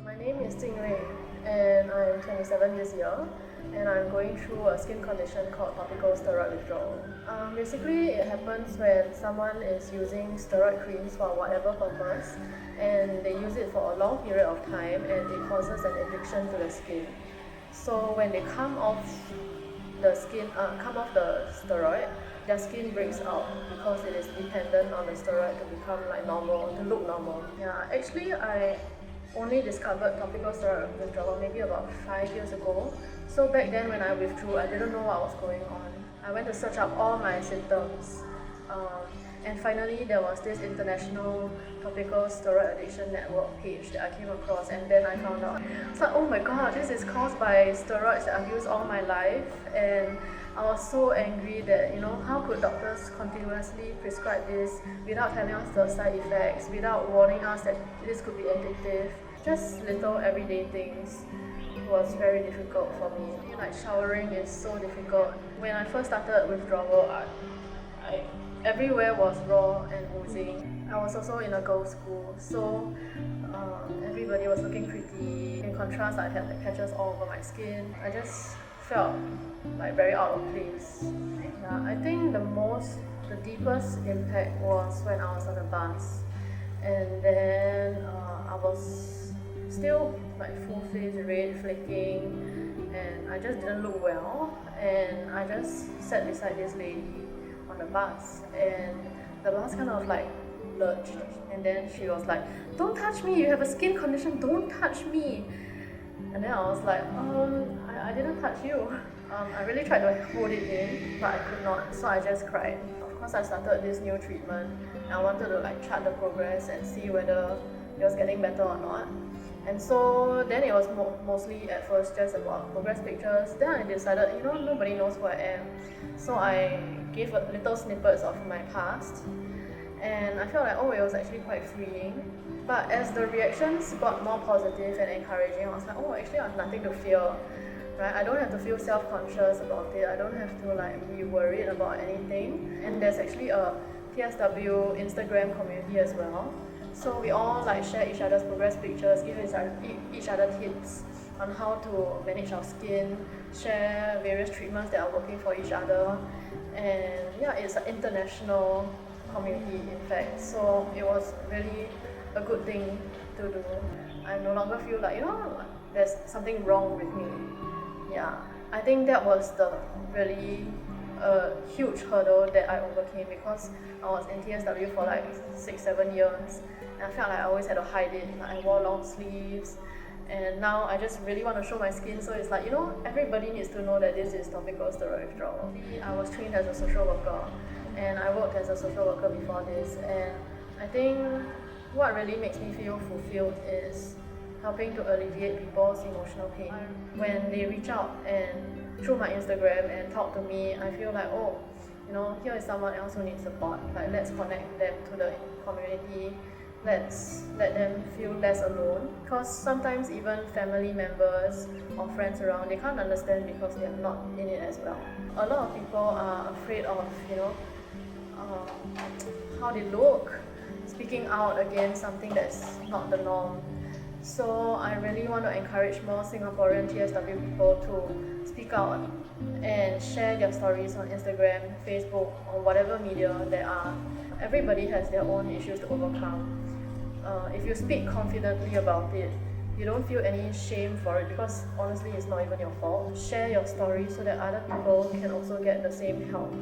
My name is Jing Lei and I'm 27 this year and I'm going through a skin condition called topical steroid withdrawal. Basically, it happens when someone is using steroid creams for whatever purpose and they use it for a long period of time and it causes an addiction to the skin. So when they come off the steroid, their skin breaks out because it is dependent on the steroid to become like normal, to look normal. Yeah, actually I only discovered topical steroid withdrawal maybe about 5 years ago. So back then when I withdrew, I didn't know what was going on. I went to search up all my symptoms. And finally there was this international topical steroid addiction network page that I came across, and then I found out. It's like, oh my god, this is caused by steroids that I've used all my life. And I was so angry that, how could doctors continuously prescribe this without telling us the side effects, without warning us that this could be addictive. Just little everyday things was very difficult for me. Like showering is so difficult. When I first started withdrawal, everywhere was raw and oozing. I was also in a girls' school, so everybody was looking pretty. In contrast, I had like patches all over my skin. I just felt like very out of place. Yeah, I think the deepest impact was when I was on the bus, and then I was still like full face red, flaking, and I just didn't look well. And I just sat beside this lady on the bus, and the bus kind of like lurched, and then she was like, "Don't touch me, you have a skin condition, don't touch me." And then I was like, I didn't touch you. I really tried to hold it in, but I could not, so I just cried. Of course, I started this new treatment, and I wanted to like chart the progress and see whether it was getting better or not. And so then it was mostly at first just about progress pictures. Then I decided, nobody knows who I am. So I gave little snippets of my past, and I felt like, it was actually quite freeing. But as the reactions got more positive and encouraging, I was like, actually I have nothing to fear. Right? I don't have to feel self-conscious about it. I don't have to like be worried about anything. And there's actually a TSW Instagram community as well. So we all like share each other's progress pictures, give each other tips on how to manage our skin, share various treatments that are working for each other. And yeah, it's an international community in fact. So it was really a good thing to do. I no longer feel like, there's something wrong with me. Yeah, I think that was the really huge hurdle that I overcame, because I was in TSW for like 6-7 years, and I felt like I always had to hide it. Like I wore long sleeves, and now I just really want to show my skin. So it's like, everybody needs to know that this is topical steroid withdrawal. I was trained as a social worker, and I worked as a social worker before this, and I think what really makes me feel fulfilled is helping to alleviate people's emotional pain. When they reach out and through my Instagram and talk to me, I feel like, here is someone else who needs support. Like, let's connect them to the community. Let's let them feel less alone. Because sometimes even family members or friends around, they can't understand because they're not in it as well. A lot of people are afraid of, how they look, speaking out against something that's not the norm. So I really want to encourage more Singaporean TSW people to speak out and share their stories on Instagram, Facebook, or whatever media there are. Everybody has their own issues to overcome. If you speak confidently about it, you don't feel any shame for it, because honestly it's not even your fault. Share your story so that other people can also get the same help.